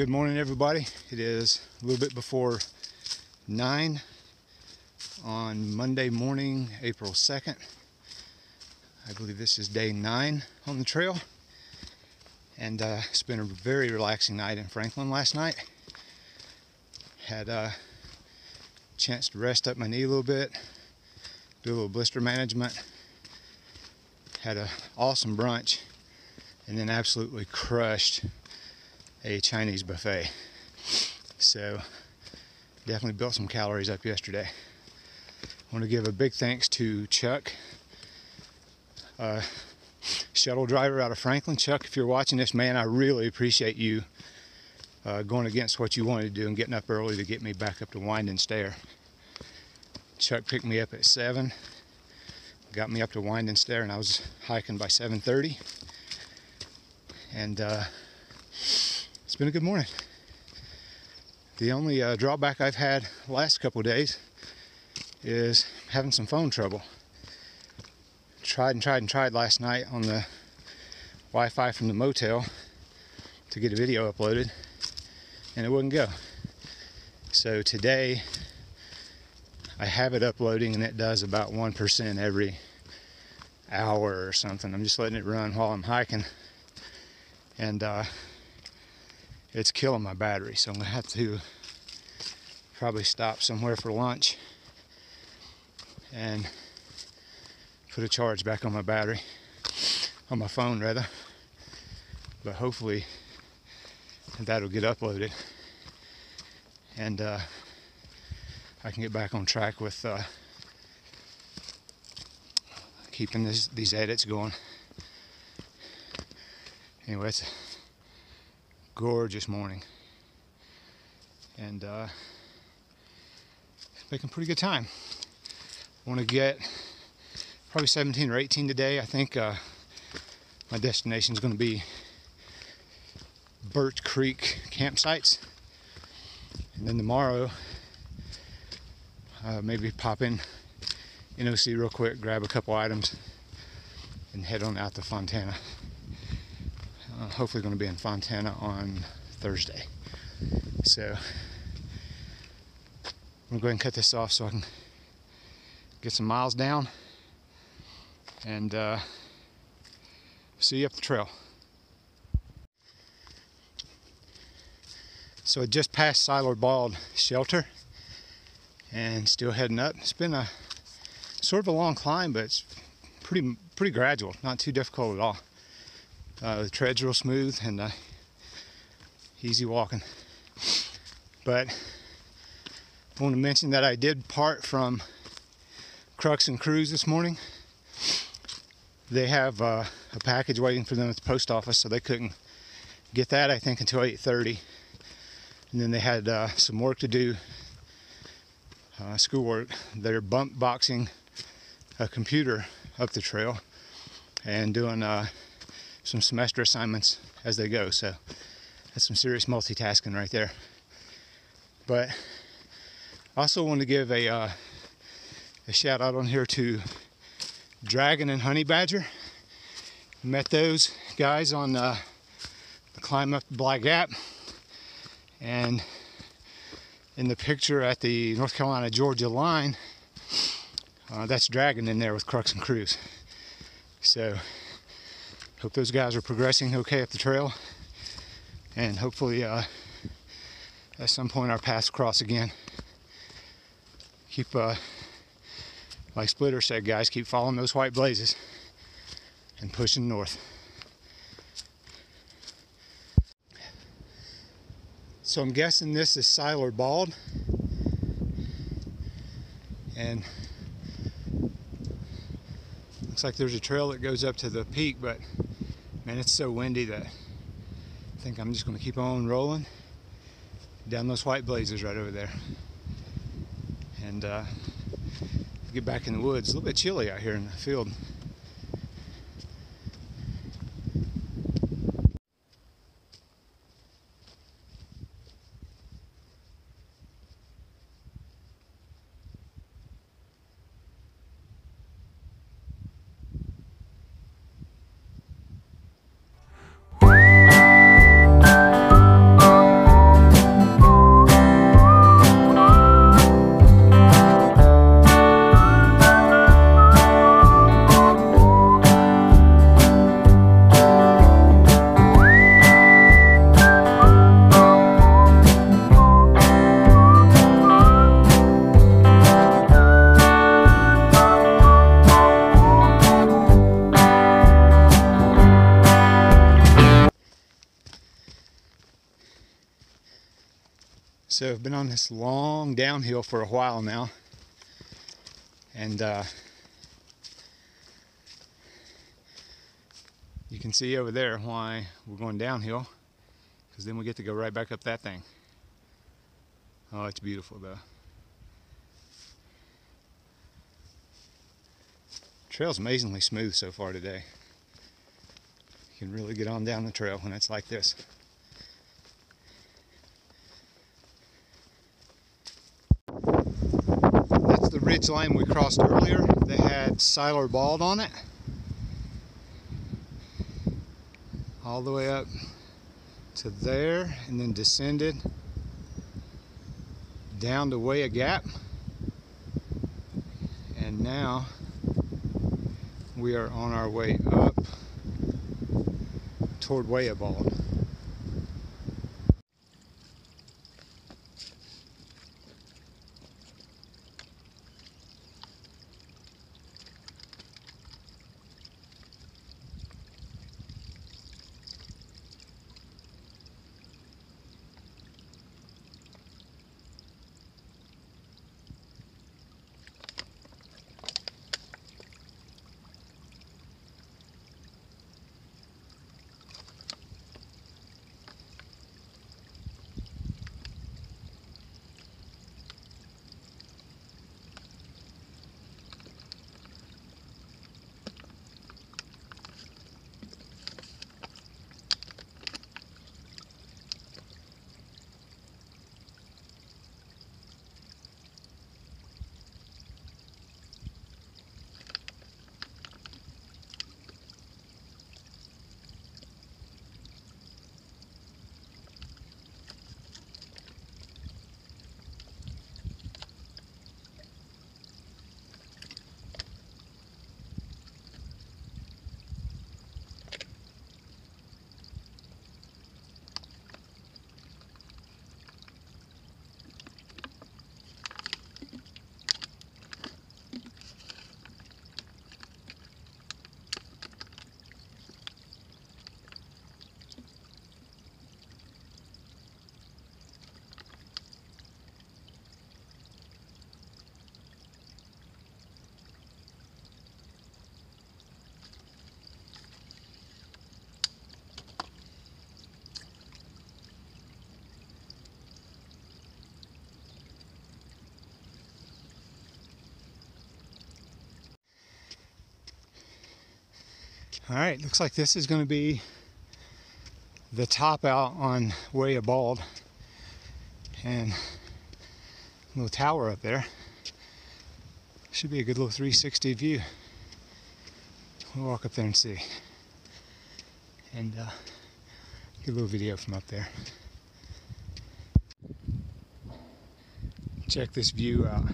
Good morning, everybody. It is a little bit before 9 on Monday morning, April 2nd. I believe this is day 9 on the trail. And it's been a very relaxing night in Franklin last night. Had a chance to rest up my knee a little bit, do a little blister management. Had an awesome brunch, and then absolutely crushed a Chinese buffet. So definitely built some calories up yesterday. I want to give a big thanks to Chuck, shuttle driver out of Franklin. Chuck, if you're watching this, man, I really appreciate you going against what you wanted to do and getting up early to get me back up to Wind and Stair. Chuck picked me up at 7, got me up to Wind and Stair, and I was hiking by 7:30. And it's been a good morning. The only drawback I've had the last couple of days is having some phone trouble. Tried last night on the Wi-Fi from the motel to get a video uploaded, and it wouldn't go. So today I have it uploading, and it does about 1% every hour or something. I'm just letting it run while I'm hiking, and it's killing my battery, so I'm gonna have to probably stop somewhere for lunch and put a charge back on my battery, on my phone rather. But hopefully that'll get uploaded, and I can get back on track with keeping these edits going. Anyway, it's a gorgeous morning, and making pretty good time. I want to get probably 17 or 18 today. I think my destination is going to be Birch Creek campsites, and then tomorrow maybe pop in NOC real quick, grab a couple items, and head on out to Fontana. Hopefully going to be in Fontana on Thursday. So I'm going to go ahead and cut this off so I can get some miles down, and see you up the trail. So I just passed Siler Bald shelter and still heading up. It's been a sort of a long climb, but it's pretty gradual, not too difficult at all. The tread's real smooth and easy walking. But I want to mention that I did part from Crux and Cruise this morning. They have a package waiting for them at the post office, so they couldn't get that, I think, until 8:30. And then they had some work to do, schoolwork. They're bump boxing a computer up the trail and doing some semester assignments as they go. So that's some serious multitasking right there. But I also want to give a shout out on here to Dragon and Honey Badger. Met those guys on the climb up the Black Gap, and in the picture at the North Carolina-Georgia line, that's Dragon in there with Crux and Cruise. So hope those guys are progressing okay up the trail, and hopefully at some point our paths cross again. Keep, like Splitter said, guys, keep following those white blazes and pushing north. So I'm guessing this is Siler Bald, and looks like there's a trail that goes up to the peak, but man, it's so windy that I think I'm just going to keep on rolling down those white blazes right over there, and get back in the woods. A little bit chilly out here in the field. So I've been on this long downhill for a while now, and you can see over there why we're going downhill, because then we get to go right back up that thing. Oh, it's beautiful though. Trail's amazingly smooth so far today. You can really get on down the trail when it's like this. That's the ridge line we crossed earlier. They had Siler Bald on it. All the way up to there, and then descended down to Way a Gap. And now we are on our way up toward Way a Bald. Alright, looks like this is going to be the top out on Way a Bald, and a little tower up there. Should be a good little 360 view. We'll walk up there and see, and get a little video from up there. Check this view out.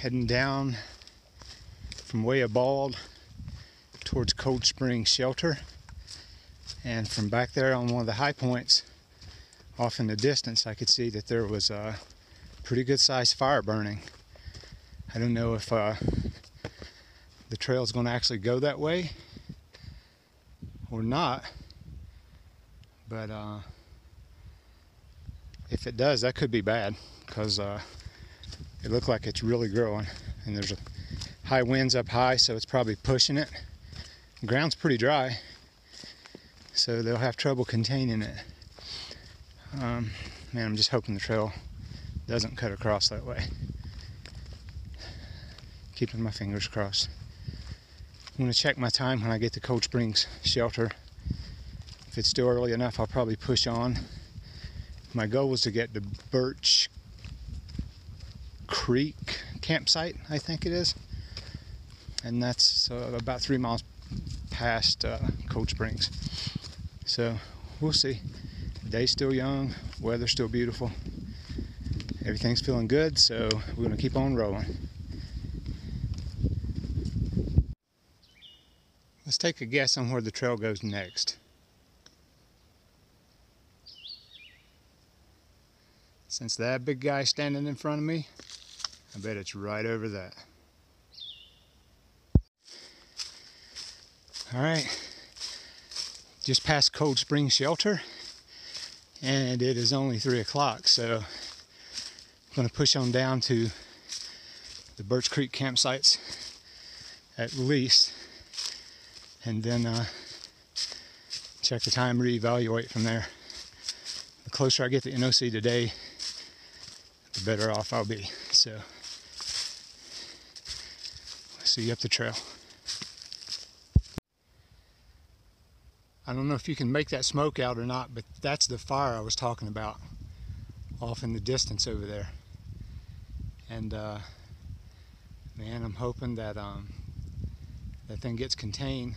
Heading down from Way a Bald towards Cold Spring Shelter, and from back there on one of the high points off in the distance I could see that there was a pretty good sized fire burning. I don't know if the trail is going to actually go that way or not, but if it does, that could be bad, because it looked like it's really growing, and there's a high winds up high, so it's probably pushing it. The ground's pretty dry, so they'll have trouble containing it. Man, I'm just hoping the trail doesn't cut across that way. Keeping my fingers crossed. I'm going to check my time when I get to Cold Springs Shelter. If it's still early enough, I'll probably push on. My goal was to get to Birch Creek campsite, I think it is. And that's about 3 miles past Cold Springs. So we'll see. The day's still young, weather's still beautiful. Everything's feeling good, so we're gonna keep on rolling. Let's take a guess on where the trail goes next. Since that big guy's standing in front of me, I bet it's right over that. All right, just past Cold Spring Shelter, and it is only 3 o'clock, so I'm going to push on down to the Birch Creek campsites at least, and then check the time, reevaluate from there. The closer I get to NOC today, the better off I'll be. So, see you up the trail. I don't know if you can make that smoke out or not, but that's the fire I was talking about off in the distance over there. And man, I'm hoping that that thing gets contained.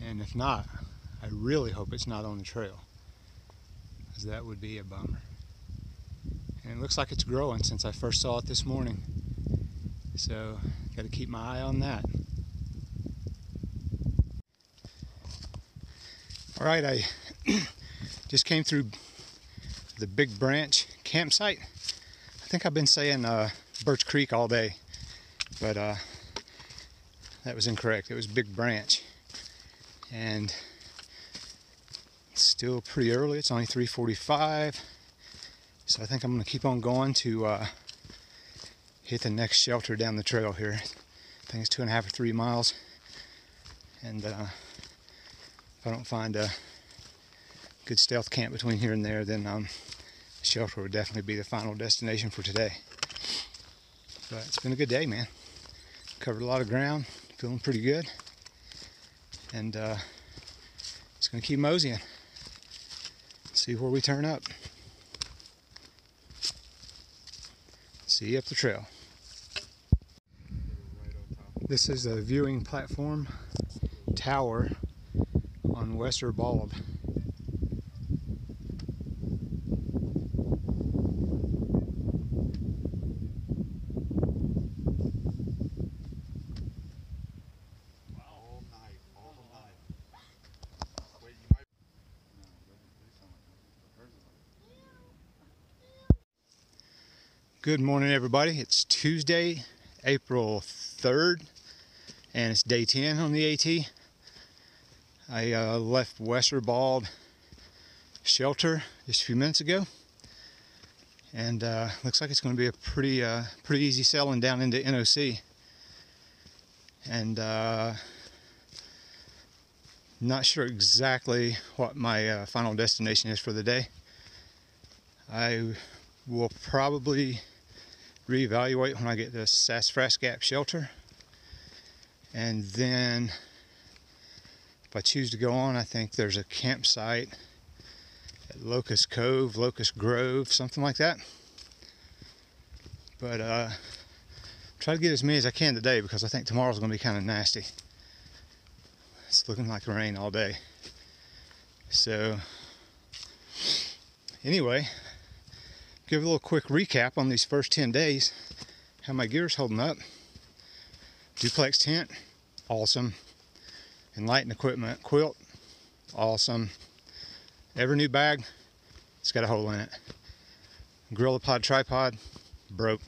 And if not, I really hope it's not on the trail, because that would be a bummer. And it looks like it's growing since I first saw it this morning. So, got to keep my eye on that. All right, I just came through the Big Branch campsite. I think I've been saying Birch Creek all day, but that was incorrect. It was Big Branch. And it's still pretty early. It's only 3:45. So I think I'm going to keep on going to hit the next shelter down the trail here. I think it's 2.5 or 3 miles. And if I don't find a good stealth camp between here and there, then the shelter would definitely be the final destination for today. But it's been a good day, man. Covered a lot of ground, feeling pretty good. And just gonna keep moseying. See where we turn up. See you up the trail. This is a viewing platform tower on Wesser Bald. Good morning, everybody. It's Tuesday, April 3rd, and it's day 10 on the AT. I left Wesser Bald shelter just a few minutes ago, and looks like it's going to be a pretty easy sailing down into NOC. And not sure exactly what my final destination is for the day. I will probably reevaluate when I get to Sassafras Gap shelter, and then if I choose to go on, I think there's a campsite at Locust Cove, Locust Grove, something like that. But try to get as many as I can today, because I think tomorrow's going to be kind of nasty. It's looking like rain all day. So anyway, give a little quick recap on these first 10 days, how my gear's holding up. Duplex tent, awesome. Enlightened equipment, quilt, awesome. Every new bag, it's got a hole in it. GorillaPod tripod, broke.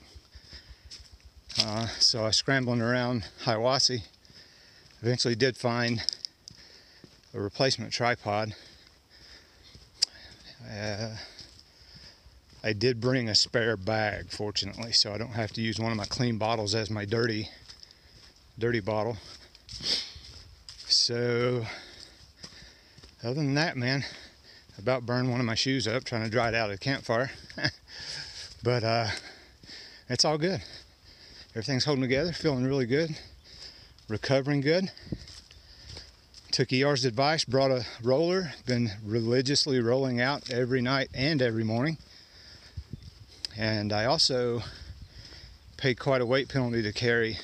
So I was scrambling around Hiawassee. Eventually did find a replacement tripod. I did bring a spare bag, fortunately, so I don't have to use one of my clean bottles as my dirty bottle. So, other than that, man, I about burned one of my shoes up trying to dry it out at a campfire. But it's all good. Everything's holding together, feeling really good, recovering good. Took ER's advice, brought a roller, been religiously rolling out every night and every morning. And I also paid quite a weight penalty to carry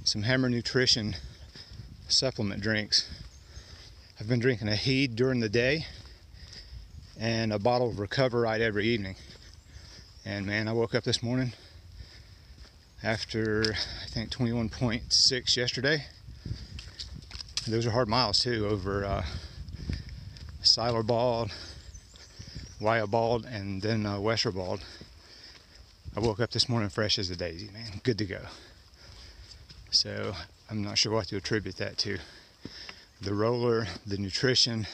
some Hammer Nutrition supplement drinks. I've been drinking a Heed during the day and a bottle of Recover Right every evening. And man, I woke up this morning after I think 21.6 yesterday. Those are hard miles too, over Siler Bald, Bald, and then Wesser Bald. I woke up this morning fresh as a daisy, man. Good to go. So I'm not sure what to attribute that to. The roller, the nutrition,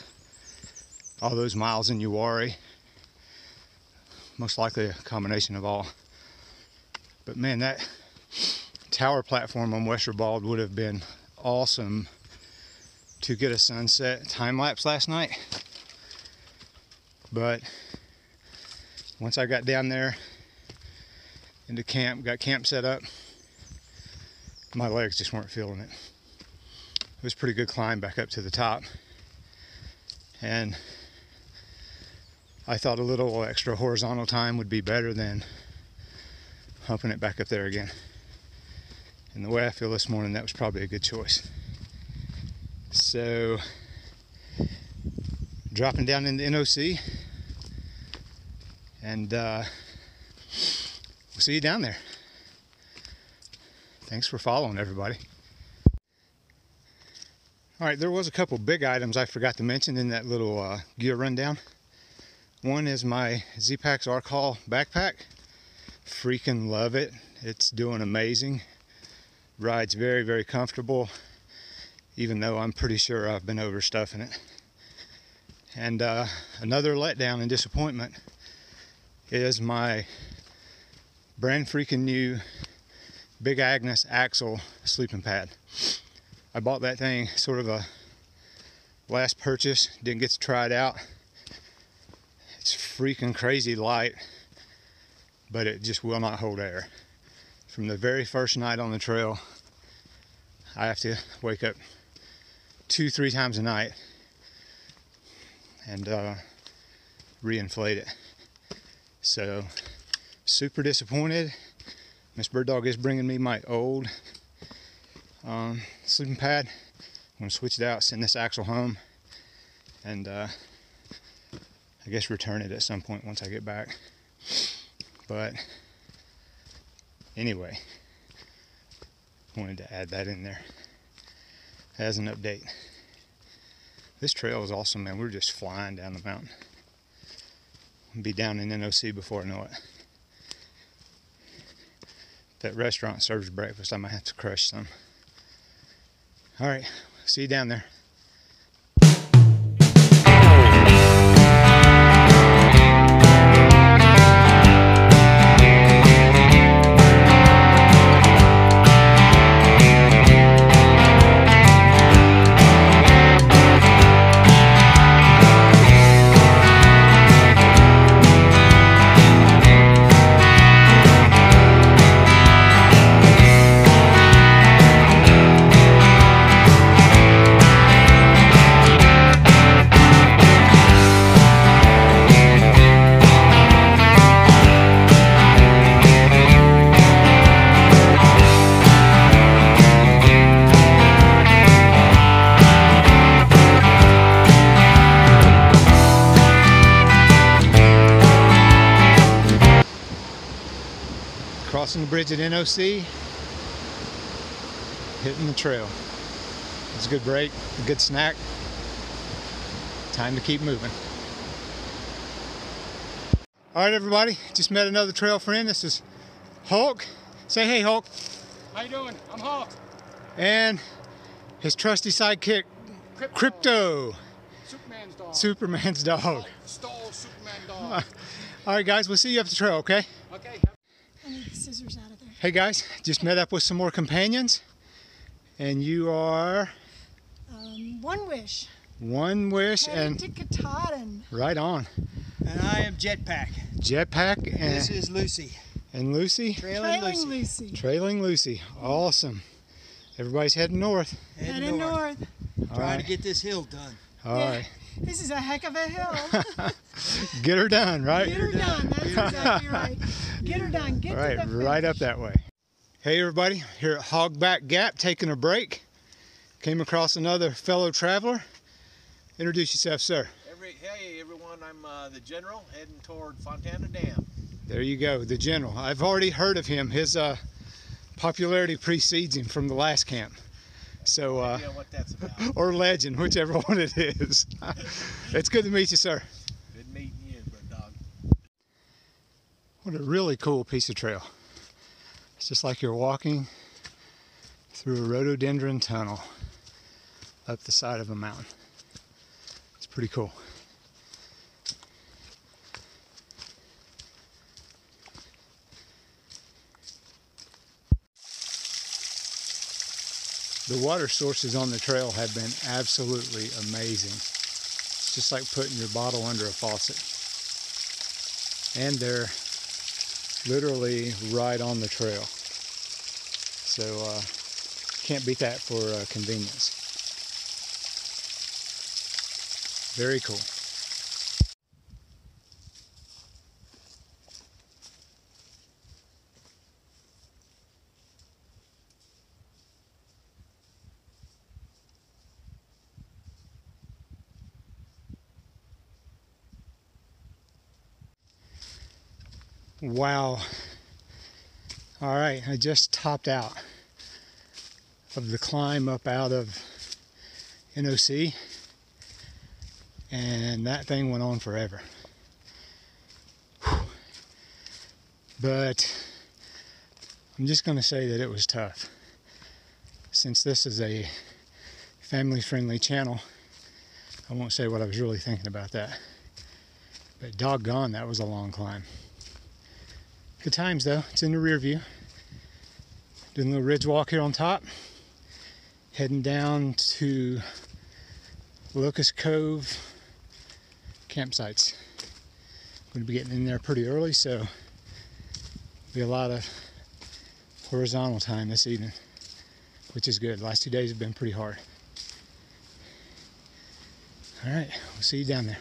all those miles in Uwari. Most likely a combination of all. But man, that tower platform on Wesser Bald would have been awesome to get a sunset time lapse last night. But once I got down there into camp, got camp set up, my legs just weren't feeling it. It was a pretty good climb back up to the top. And I thought a little extra horizontal time would be better than humping it back up there again. And the way I feel this morning, that was probably a good choice. So, dropping down in the NOC, and we'll see you down there. Thanks for following, everybody. All right, there was a couple big items I forgot to mention in that little gear rundown. One is my Z-Packs Arc Haul backpack. Freaking love it. It's doing amazing. Ride's very, very comfortable, even though I'm pretty sure I've been overstuffing it. And another letdown and disappointment is my brand freaking new Big Agnes Axle sleeping pad. I bought that thing sort of a last purchase, didn't get to try it out. It's freaking crazy light, but it just will not hold air. From the very first night on the trail, I have to wake up 2-3 times a night and re-inflate it. So, super disappointed. Miss Bird Dog is bringing me my old sleeping pad. I'm going to switch it out, send this axle home, and I guess return it at some point once I get back. But anyway, wanted to add that in there as an update. This trail is awesome, man. We're just flying down the mountain. I'll be down in NOC before I know it. If that restaurant serves breakfast, I might have to crush some. All right, see you down there. Crossing the bridge at NOC, hitting the trail. It's a good break, a good snack. Time to keep moving. All right, everybody, just met another trail friend. This is Hulk. Say hey, Hulk. How you doing? I'm Hulk. And his trusty sidekick, Crypto. Superman's dog. Superman's dog. Stole Superman dog. All right, guys, we'll see you up the trail, okay? Okay. I need the scissors out of there. Hey, guys, just met up with some more companions. And you are? One Wish. One Wish and... Katarin. Right on. And I am Jetpack. Jetpack and... This is Lucy. And Lucy? Trailing Lucy. Trailing Lucy. Awesome. Everybody's heading north. Heading north. Trying to get this hill done. All right. This is a heck of a hill. Get her done, right? Get her done. That's exactly right. Get her done. Get All right, to the right finish. up that way. Hey everybody, here at Hogback Gap, taking a break. Came across another fellow traveler. Introduce yourself, sir. Hey everyone, I'm the General heading toward Fontana Dam. There you go, the General. I've already heard of him. His popularity precedes him from the last camp. So, Yeah, what that's about. or legend, whichever one it is. It's good to meet you, sir. Good meeting you, bird dog. What a really cool piece of trail. It's just like you're walking through a rhododendron tunnel up the side of a mountain. It's pretty cool. The water sources on the trail have been absolutely amazing. It's just like putting your bottle under a faucet. And they're literally right on the trail. So can't beat that for convenience. Very cool. Wow. All right, I just topped out of the climb up out of NOC, and that thing went on forever. Whew. But I'm just going to say that it was tough. Since this is a family-friendly channel, I won't say what I was really thinking about that. But doggone, that was a long climb. Good times though, it's in the rear view. Doing a little ridge walk here on top. Heading down to Locust Cove campsites. Going to be getting in there pretty early, so be a lot of horizontal time this evening, which is good. Last 2 days have been pretty hard. All right, we'll see you down there.